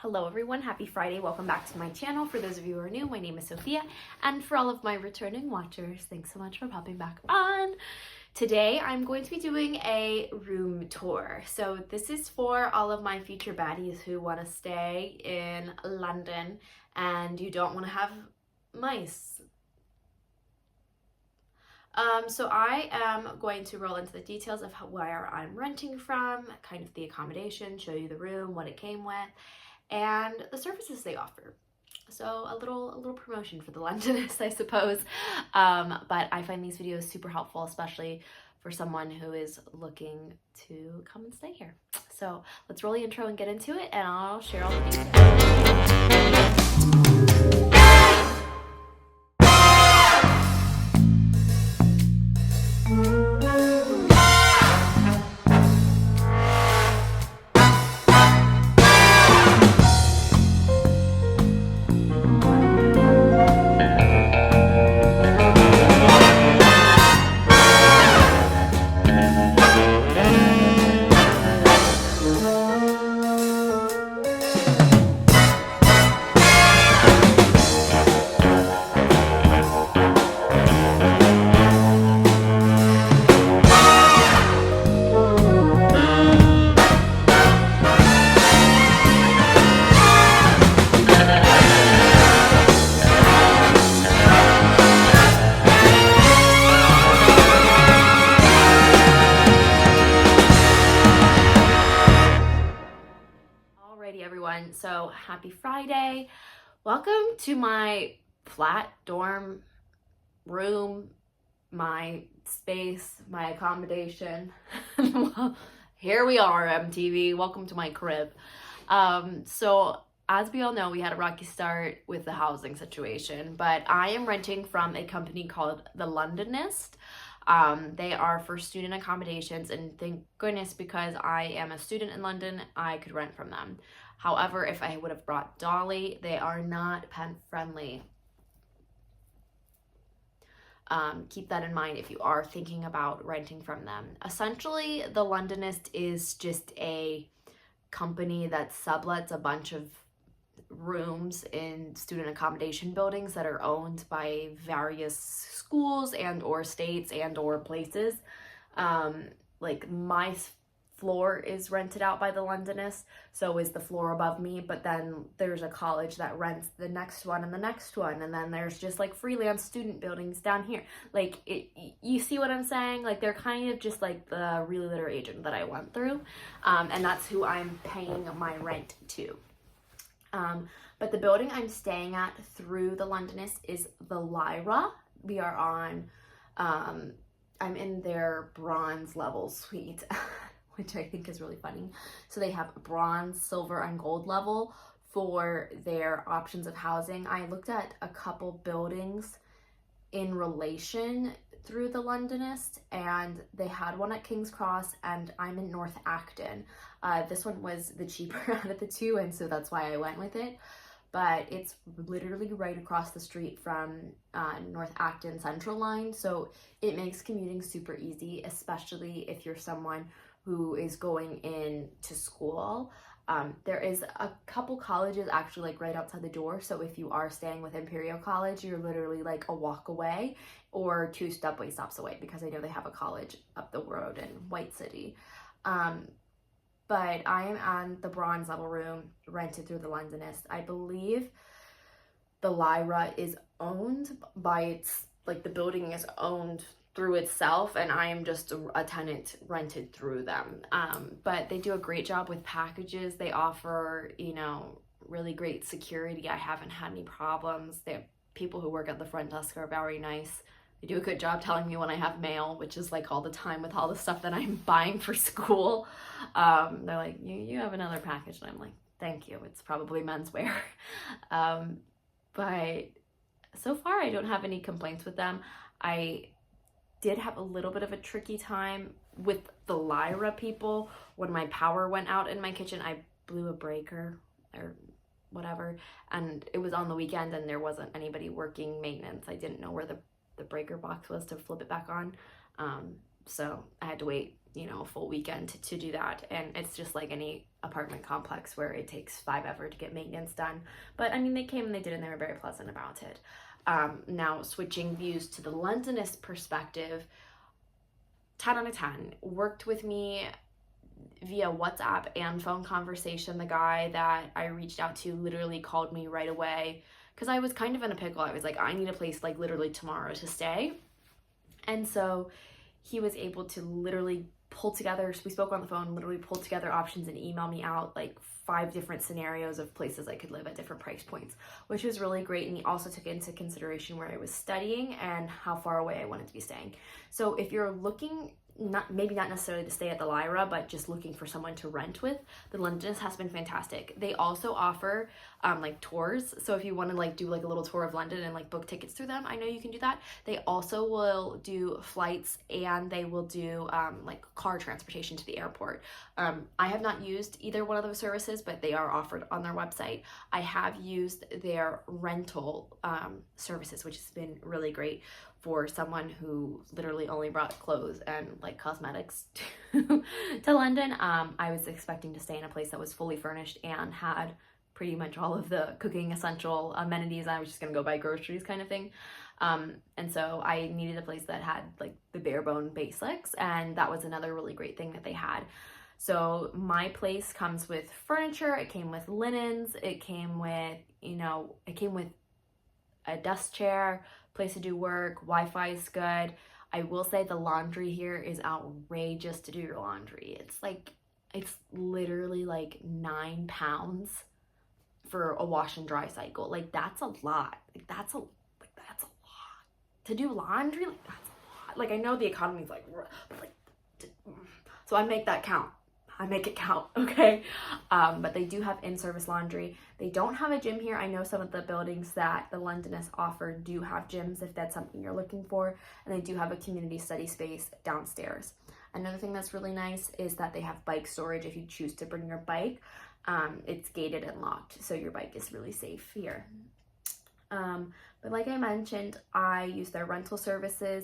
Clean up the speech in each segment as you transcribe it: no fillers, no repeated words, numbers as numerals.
Hello everyone, happy Friday. Welcome back to my channel. For those of you who are new, my name is Sophia, and for all of my returning watchers, thanks so much for popping back on. Today I'm going to be doing a room tour. So this is for all of my future baddies who want to stay in London and you don't want to have mice. So I am going to roll into the details of where I'm renting from, kind of the accommodation, show you the room, what it came with, and the services they offer. So a little promotion for the Londonists, I suppose. But I find these videos super helpful, especially for someone who is looking to come and stay here. So let's roll the intro and get into it, and I'll share all the details. Everyone, so happy Friday. Welcome to my flat dorm room, my space, my accommodation. Well, here we are, MTV. Welcome to my crib. So as we all know, we had a rocky start with the housing situation, but I am renting from a company called The Londonist. They are for student accommodations, and thank goodness, because I am a student in London, I could rent from them. However, if I would have brought Dolly, they are not pet friendly. Keep that in mind if you are thinking about renting from them. Essentially, The Londonist is just a company that sublets a bunch of rooms in student accommodation buildings that are owned by various schools and or states and or places. Like my floor is rented out by The Londonist, so is the floor above me, but then there's a college that rents the next one and the next one, and then there's just like freelance student buildings down here. Like, you see what I'm saying? Like, they're kind of just like the realtor agent that I went through, and that's who I'm paying my rent to. But the building I'm staying at through The Londonist is the Lyra. We are on, I'm in their bronze level suite, which I think is really funny. So they have bronze, silver, and gold level for their options of housing. I looked at a couple buildings in relation through The Londonist, and they had one at King's Cross, and I'm in North Acton. This one was the cheaper out of the two, and so that's why I went with it. But it's literally right across the street from North Acton Central Line, so it makes commuting super easy, especially if you're someone who is going in to school. There is a couple colleges actually like right outside the door, so if you are staying with Imperial College, you're literally like a walk away or 2 subway stops away, because I know they have a college up the road in White City. But I am on the bronze level room, rented through The Londonist. I believe the Lyra is owned by the building is owned through itself, and I am just a tenant rented through them. But they do a great job with packages. They offer, really great security. I haven't had any problems. They have people who work at the front desk are very nice. They do a good job telling me when I have mail, which is like all the time with all the stuff that I'm buying for school. They're like, you have another package, and I'm like, thank you. It's probably menswear. But so far I don't have any complaints with them. I did have a little bit of a tricky time with the Lyra people. When my power went out in my kitchen, I blew a breaker or whatever, and it was on the weekend and there wasn't anybody working maintenance. I didn't know where the breaker box was to flip it back on. So I had to wait, you know, a full weekend to do that. And it's just like any apartment complex where it takes 5 hours to get maintenance done. But I mean, they came and they did, and they were very pleasant about it. Now, switching views to the Londonist perspective, 10 out of 10. Worked with me via WhatsApp and phone conversation. The guy that I reached out to literally called me right away because I was kind of in a pickle. I was like, I need a place like literally tomorrow to stay. And so he was able to literally pull together, so we spoke on the phone, literally pulled together options and email me out like 5 different scenarios of places I could live at different price points, which was really great. And he also took into consideration where I was studying and how far away I wanted to be staying. So if you're looking, maybe not necessarily to stay at the Lyra, but just looking for someone to rent with, the Londonist has been fantastic. They also offer like tours. So if you want to like do like a little tour of London and like book tickets through them, I know you can do that. They also will do flights, and they will do like car transportation to the airport. I have not used either one of those services, but they are offered on their website. I have used their rental services, which has been really great for someone who literally only brought clothes and like cosmetics to London. I was expecting to stay in a place that was fully furnished and had pretty much all of the cooking essential amenities. I was just gonna go buy groceries kind of thing. And so I needed a place that had like the bare bone basics, and that was another really great thing that they had. So my place comes with furniture, it came with linens, it came with, you know, it came with a desk chair, place to do work, Wi-Fi is good. I will say the laundry here is outrageous to do your laundry. It's literally like £9 for a wash and dry cycle. Like that's a lot. That's a lot. To do laundry, like that's a lot. Like I know the economy's like, but like, so I make that count. I make it count, okay? But they do have in-service laundry. They don't have a gym here. I know some of the buildings that the Londonists offer do have gyms if that's something you're looking for, and they do have a community study space downstairs. Another thing that's really nice is that they have bike storage if you choose to bring your bike. It's gated and locked, so your bike is really safe here. But like I mentioned, I use their rental services,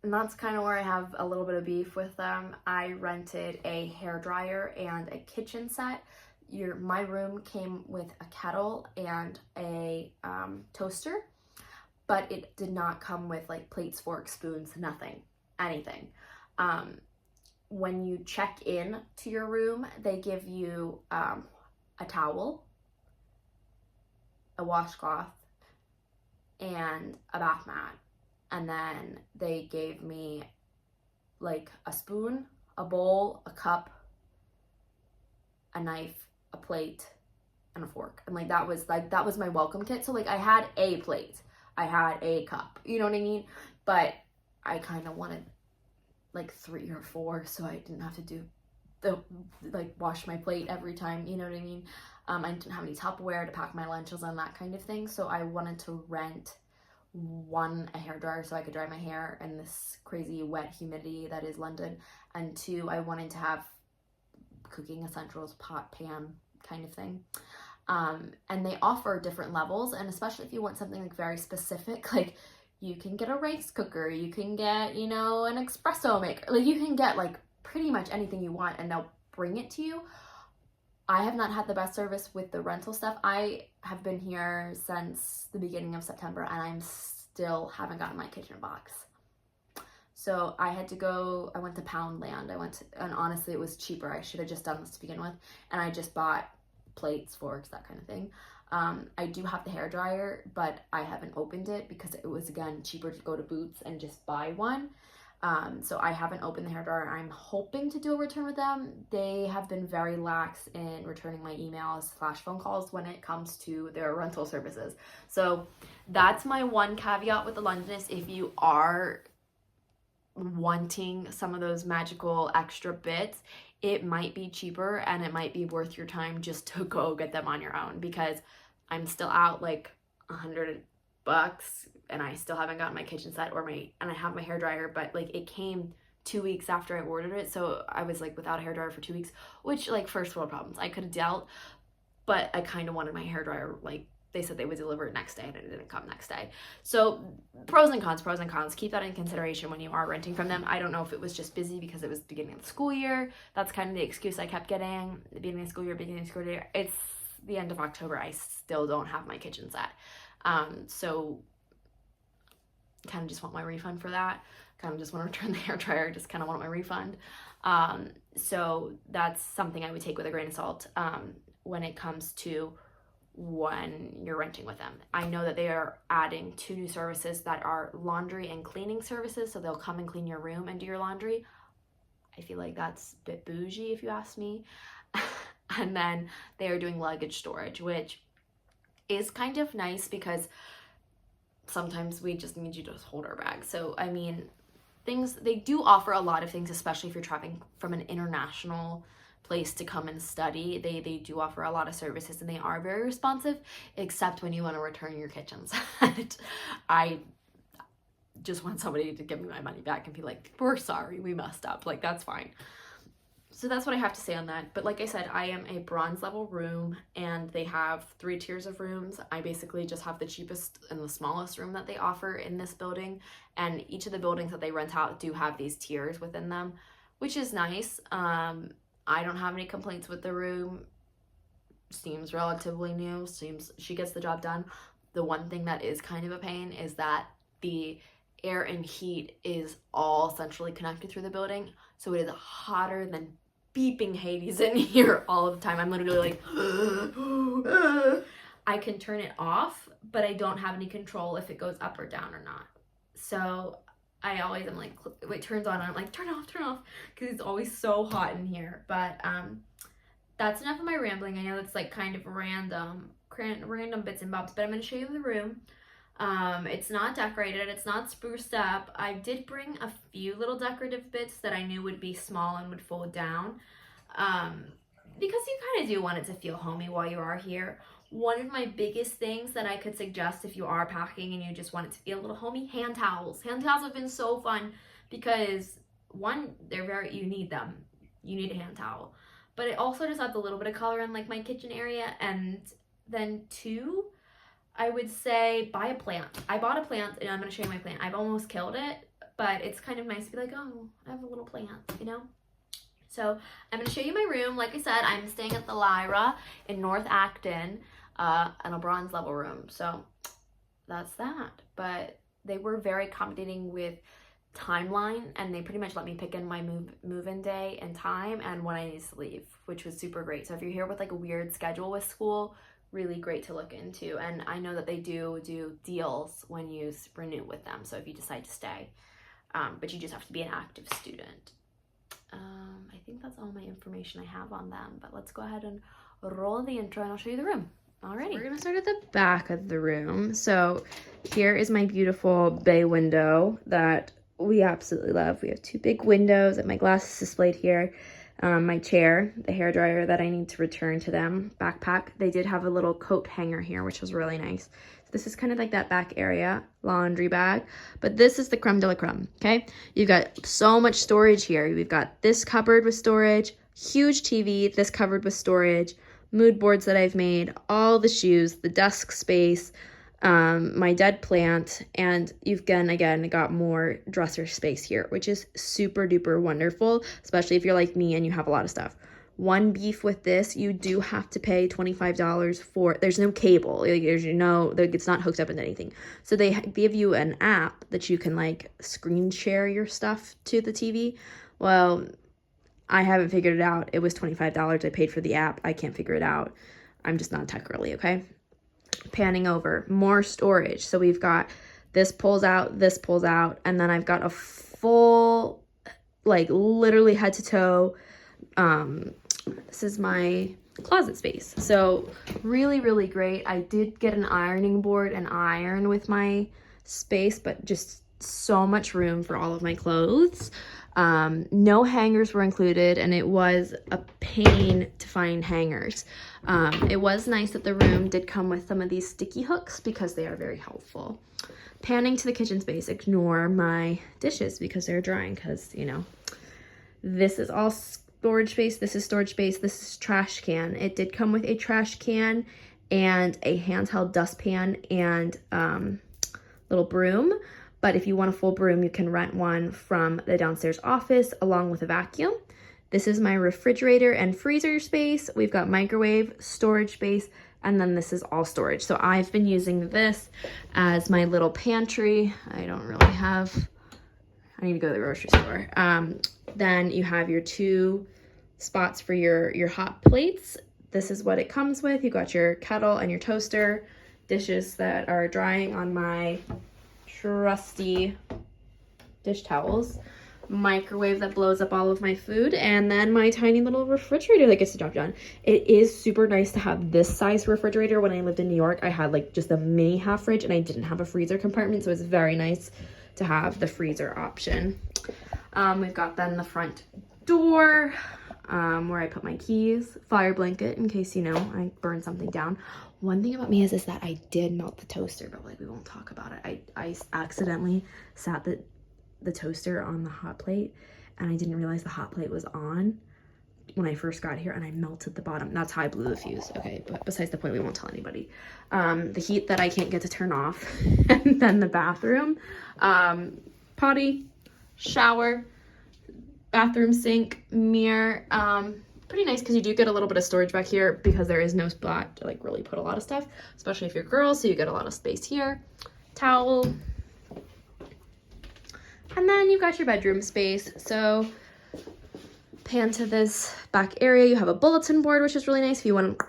and that's kind of where I have a little bit of beef with them. I rented a hairdryer and a kitchen set. My room came with a kettle and a toaster, but it did not come with like plates, forks, spoons, nothing, anything. When you check in to your room, they give you a towel, a washcloth, and a bath mat. And then they gave me like a spoon, a bowl, a cup, a knife, a plate, and a fork. And like that was my welcome kit. So like I had a plate, I had a cup, you know what I mean? But I kind of wanted like 3 or 4 so I didn't have to do wash my plate every time, you know what I mean? I didn't have any Tupperware to pack my lunches and that kind of thing. So I wanted to rent a hairdryer so I could dry my hair in this crazy wet humidity that is London, and 2, I wanted to have cooking essentials, pot, pan kind of thing. And they offer different levels, and especially if you want something like very specific, like you can get a rice cooker, you can get, you know, an espresso maker, like you can get like pretty much anything you want and they'll bring it to you. I have not had the best service with the rental stuff. I have been here since the beginning of September and I'm still haven't gotten my kitchen box. So I went to Poundland. And honestly, it was cheaper. I should have just done this to begin with. And I just bought plates, forks, that kind of thing. I do have the hairdryer, but I haven't opened it because it was, again, cheaper to go to Boots and just buy one. So I haven't opened the hairdryer. I'm hoping to do a return with them. They have been very lax in returning my emails / phone calls when it comes to their rental services. So that's my one caveat with the Londonist. If you are wanting some of those magical extra bits, it might be cheaper and it might be worth your time just to go get them on your own, because I'm still out like $100 and I still haven't gotten my kitchen set and I have my hairdryer, but like it came 2 weeks after I ordered it. So I was like without a hairdryer for 2 weeks, which like first world problems I could have dealt, but I kind of wanted my hairdryer like they said they would deliver it next day and it didn't come next day. So pros and cons. Keep that in consideration when you are renting from them. I don't know if it was just busy because it was the beginning of the school year. That's kind of the excuse I kept getting. The beginning of the school year. It's the end of October. I still don't have my kitchen set. So kind of just want my refund for that. Kind of just want to return the hair dryer. Just kind of want my refund. So that's something I would take with a grain of salt when it comes to when you're renting with them. I know that they are adding 2 new services that are laundry and cleaning services, so they'll come and clean your room and do your laundry. I feel like that's a bit bougie if you ask me. And then they are doing luggage storage, which is kind of nice because sometimes we just need you to hold our bags. So I mean, they do offer a lot of things, especially if you're traveling from an international place to come and study. They do offer a lot of services and they are very responsive, except when you want to return your kitchen set. I just want somebody to give me my money back and be like, we're sorry, we messed up. Like, that's fine. So that's what I have to say on that. But like I said, I am a bronze level room and they have 3 tiers of rooms. I basically just have the cheapest and the smallest room that they offer in this building. And each of the buildings that they rent out do have these tiers within them, which is nice. I don't have any complaints with the room. Seems relatively new. Seems she gets the job done. The one thing that is kind of a pain is that the air and heat is all centrally connected through the building. So it is hotter than beeping Hades in here all the time. I'm literally like, I can turn it off, but I don't have any control if it goes up or down or not. So I always am like, it turns on and I'm like, turn off, because it's always so hot in here. But that's enough of my rambling. I know it's like kind of random bits and bobs, but I'm going to show you the room. It's not decorated, it's not spruced up. I did bring a few little decorative bits that I knew would be small and would fold down, because you kind of do want it to feel homey while you are here. One of my biggest things that I could suggest if you are packing and you just want it to feel a little homey, hand towels. Hand towels have been so fun because, one, you need them. You need a hand towel. But it also just adds a little bit of color in like my kitchen area. And then 2, I would say buy a plant. I bought a plant and I'm going to show you my plant. I've almost killed it, but it's kind of nice to be like, oh, I have a little plant, you know? So I'm going to show you my room. Like I said, I'm staying at the Lyra in North Acton, in a bronze level room. So that's that. But they were very accommodating with timeline, and they pretty much let me pick in my move-in day and time and when I need to leave, which was super great. So if you're here with like a weird schedule with school, really great to look into. And I know that they do deals when you renew with them, so if you decide to stay, but you just have to be an active student. I think that's all my information I have on them, but let's go ahead and roll the intro and I'll show you the room. Alrighty. We're gonna start at the back of the room. So here is my beautiful bay window that we absolutely love. We have 2 big windows and my glasses displayed here. My chair, the hairdryer that I need to return to them, backpack. They did have a little coat hanger here, which was really nice. So this is kind of like that back area, laundry bag. But this is the creme de la creme, okay? You've got so much storage here. We've got this cupboard with storage, huge TV, this cupboard with storage, mood boards that I've made, all the shoes, the desk space, my dead plant, and you've again got more dresser space here, which is super duper wonderful, especially if you're like me and you have a lot of stuff. One beef with this, you do have to pay $25 for, there's no cable, it's not hooked up into anything. So they give you an app that you can like screen share your stuff to the TV. Well, I haven't figured it out. It was $25. I paid for the app. I can't figure it out. I'm just not tech girly, okay? Panning over, more storage. So we've got this pulls out, and then I've got a full, like literally head to toe. This is my closet space. So really, really great. I did get an ironing board and iron with my space, but just so much room for all of my clothes. No hangers were included, and it was a pain to find hangers. It was nice that the room did come with some of these sticky hooks because they are very helpful. Panning to the kitchen space, ignore my dishes because they're drying because, this is all storage space, this is storage space, this is trash can. It did come with a trash can and a handheld dustpan and little broom. But if you want a full broom, you can rent one from the downstairs office along with a vacuum. This is my refrigerator and freezer space. We've got microwave, storage space, and then this is all storage. So I've been using this as my little pantry. I need to go to the grocery store. Then you have your 2 spots for your hot plates. This is what it comes with. You got your kettle and your toaster, dishes that are drying on my trusty dish towels, microwave that blows up all of my food, and then my tiny little refrigerator that gets the job done. It is super nice to have this size refrigerator. When I lived in New York, I had like just a mini half fridge and I didn't have a freezer compartment, so it's very nice to have the freezer option. We've got then the front door where I put my keys, fire blanket in case, you know, I burn something down. One thing about me is that I did melt the toaster, but like we won't talk about it. I accidentally sat the toaster on the hot plate and I didn't realize the hot plate was on when I first got here and I melted the bottom. That's how I blew the fuse. Okay, but besides the point, we won't tell anybody. The heat that I can't get to turn off. And then the bathroom, potty, shower, bathroom sink, mirror. Pretty nice because you do get a little bit of storage back here because there is no spot to like really put a lot of stuff, especially if you're girls, so you get a lot of space here. Towel. And then you've got your bedroom space. So pan to this back area. You have a bulletin board, which is really nice if you want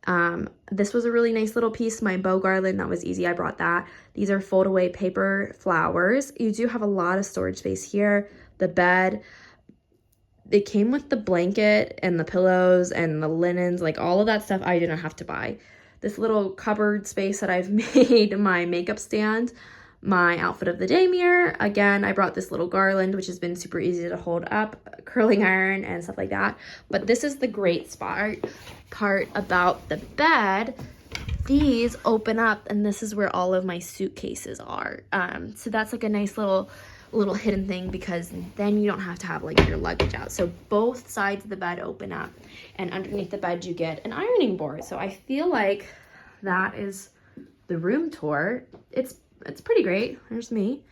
to. This was a really nice little piece, my bow garland. That was easy. I brought that. These are fold away paper flowers. You do have a lot of storage space here. The bed. It came with the blanket and the pillows and the linens, like all of that stuff I didn't have to buy. This little cupboard space that I've made, my makeup stand, my outfit of the day mirror. Again, I brought this little garland, which has been super easy to hold up, curling iron and stuff like that. But this is the great part about the bed. These open up and this is where all of my suitcases are. So that's like a nice little hidden thing because then you don't have to have like your luggage out. So both sides of the bed open up and underneath the bed you get an ironing board. So I feel like that is the room tour. It's pretty great. There's me.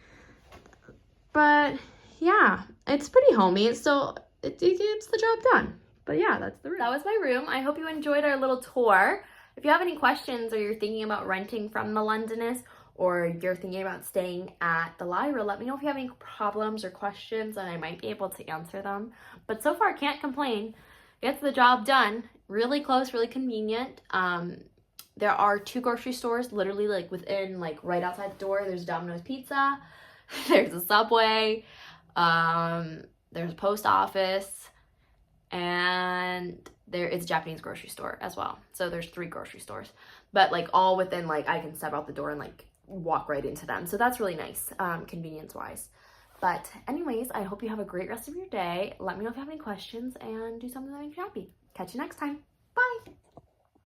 But yeah, it's pretty homey. It's still, it gets the job done. But yeah, that's the room. That was my room. I hope you enjoyed our little tour. If you have any questions or you're thinking about renting from the Londonist, or you're thinking about staying at the Lyra, let me know if you have any problems or questions and I might be able to answer them. But so far, I can't complain. Gets the job done. Really close, really convenient. There are 2 grocery stores literally like within, like right outside the door. There's Domino's Pizza, there's a Subway, there's a post office, and there is a Japanese grocery store as well. So there's 3 grocery stores, but like all within, like I can step out the door and like walk right into them. So that's really nice, convenience wise. But anyways, I hope you have a great rest of your day. Let me know if you have any questions and do something that makes you happy. Catch you next time. Bye.